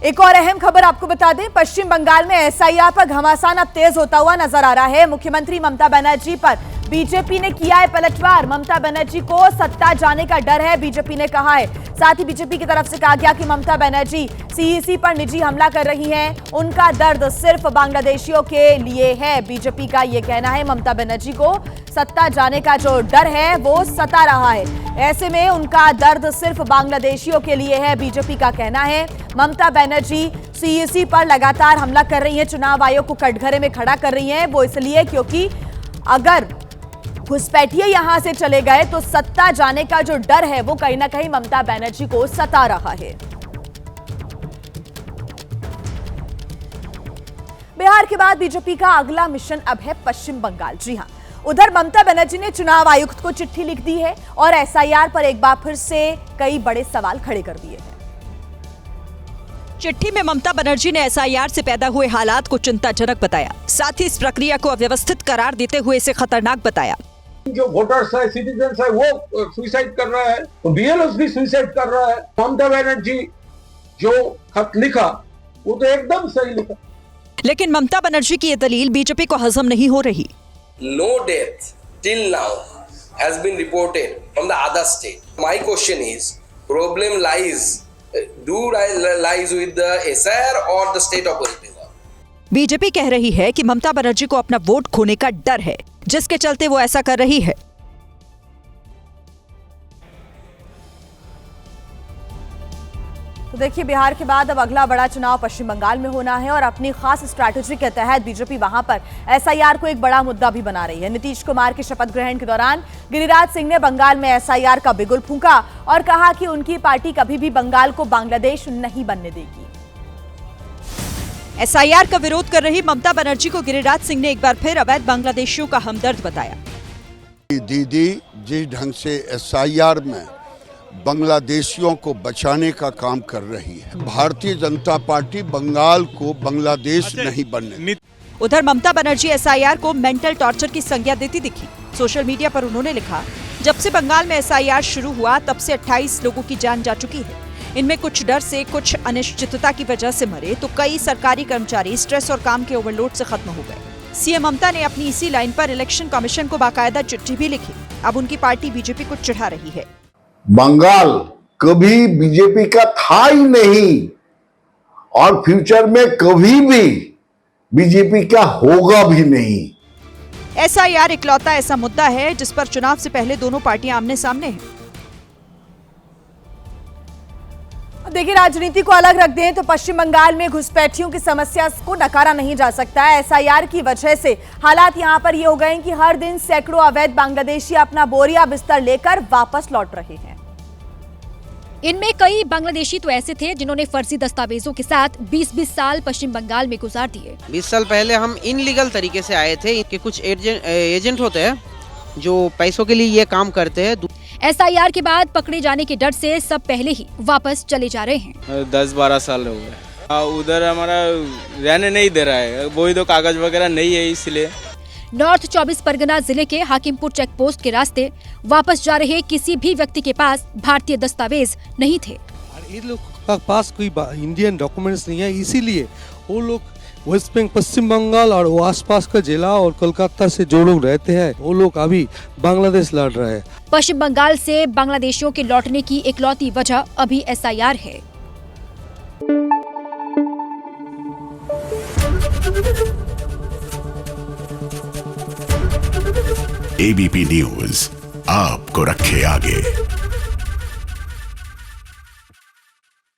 एक और अहम खबर आपको बता दें, पश्चिम बंगाल में एसआईआर पर घमासान अब तेज होता हुआ नजर आ रहा है। मुख्यमंत्री ममता बनर्जी पर बीजेपी ने किया है पलटवार। ममता बनर्जी को सत्ता जाने का डर है, बीजेपी ने कहा है। साथ ही बीजेपी की तरफ से कहा गया कि ममता बनर्जी सीईसी पर निजी हमला कर रही हैं, उनका दर्द सिर्फ बांग्लादेशियों के लिए है। बीजेपी का यह कहना है ममता बनर्जी को सत्ता जाने का जो डर है वो सता रहा है, ऐसे में उनका दर्द सिर्फ बांग्लादेशियों के लिए है, बीजेपी का कहना है। ममता बनर्जी सीईसी पर लगातार हमला कर रही हैं, चुनाव आयोग को कटघरे में खड़ा कर रही हैं। वो इसलिए क्योंकि अगर घुसपैठिए यहां से चले गए तो सत्ता जाने का जो डर है वो कहीं ना कहीं ममता बनर्जी को सता रहा है। बिहार के बाद बीजेपी का अगला मिशन अब है पश्चिम बंगाल। जी हां, उधर ममता बनर्जी ने चुनाव आयुक्त को चिट्ठी लिख दी है और एसआईआर पर एक बार फिर से कई बड़े सवाल खड़े कर दिए हैं। चिट्ठी में ममता बनर्जी ने एसआईआर से पैदा हुए हालात को चिंताजनक बताया, साथ ही इस प्रक्रिया को अव्यवस्थित करार देते हुए इसे खतरनाक बताया। जो वोटर्स है, सिटीजन्स है, वो सुसाइड कर रहा है, तो बीएलओ भी सुसाइड कर रहा है। ममता बनर्जी जो खत लिखा वो तो एकदम सही लिखा, लेकिन ममता बनर्जी की ये दलील बीजेपी को हजम नहीं हो रही। No death till now has been reported from the other state. My question is, problem lies with the SIR or the state of West Bengal? BJP कह रही है कि ममता बनर्जी को अपना वोट खोने का डर है, जिसके चलते वो ऐसा कर रही है। तो देखिए, बिहार के बाद अब अगला बड़ा चुनाव पश्चिम बंगाल में होना है और अपनी खास स्ट्रैटेजी के तहत बीजेपी वहां पर एसआईआर को एक बड़ा मुद्दा भी बना रही है। नीतीश कुमार के शपथ ग्रहण के दौरान गिरिराज सिंह ने बंगाल में एसआईआर का बिगुल फूंका और कहा कि उनकी पार्टी कभी भी बंगाल को बांग्लादेश नहीं बनने देगी। एसआईआर का विरोध कर रही ममता बनर्जी को गिरिराज सिंह ने एक बार फिर अवैध बांग्लादेशियों का हमदर्द बताया। दीदी जिस ढंग से एसआईआर में बांग्लादेशियों को बचाने का काम कर रही है, भारतीय जनता पार्टी बंगाल को बांग्लादेश नहीं बनने। उधर ममता बनर्जी एसआईआर को मेंटल टॉर्चर की संज्ञा देती दिखी। सोशल मीडिया पर उन्होंने लिखा, जब से बंगाल में एसआईआर शुरू हुआ तब से 28 लोगों की जान जा चुकी है। इनमें कुछ डर से, कुछ अनिश्चितता की वजह से मरे, तो कई सरकारी कर्मचारी स्ट्रेस और काम के ओवरलोड से खत्म हो गए। सीएम ममता ने अपनी इसी लाइन पर इलेक्शन कमीशन को बाकायदा चिट्ठी भी लिखी। अब उनकी पार्टी बीजेपी को चिढ़ा रही है। बंगाल कभी बीजेपी का था ही नहीं और फ्यूचर में कभी भी बीजेपी का होगा भी नहीं। एसआईआर इकलौता ऐसा मुद्दा है जिस पर चुनाव से पहले दोनों पार्टियां आमने सामने हैं। देखिए, राजनीति को अलग रख दें तो पश्चिम बंगाल में घुसपैठियों की समस्या को नकारा नहीं जा सकता है। एसआईआर की वजह से हालात यहां पर ये हो गए कि हर दिन सैकड़ों अवैध बांग्लादेशी अपना बोरिया बिस्तर लेकर वापस लौट रहे हैं। इनमें कई बांग्लादेशी तो ऐसे थे जिन्होंने फर्जी दस्तावेजों के साथ 20-20 साल पश्चिम बंगाल में गुजार दिए। 20 साल पहले हम इनलीगल तरीके से आए थे। इनके कुछ एजेंट होते हैं जो पैसों के लिए ये काम करते हैं। एसआईआर के बाद पकड़े जाने के डर से सब पहले ही वापस चले जा रहे हैं। 10-12 साल हो गए। उधर हमारा रहने नहीं दे रहा है, वही तो कागज वगैरह नहीं है, इसलिए। नॉर्थ 24 परगना जिले के हाकिमपुर चेक पोस्ट के रास्ते वापस जा रहे किसी भी व्यक्ति के पास भारतीय दस्तावेज नहीं थे। ये लोग का पास कोई इंडियन डॉक्यूमेंट्स नहीं है, इसीलिए वो लोग वेस्ट बंगाल, पश्चिम बंगाल और वो आसपास का जिला और कोलकाता से जो लोग रहते हैं वो लोग अभी बांग्लादेश लड़ रहे हैं। पश्चिम बंगाल से बांग्लादेशियों के लौटने की इकलौती वजह अभी एसआईआर है। एबीपी न्यूज आपको रखे आगे।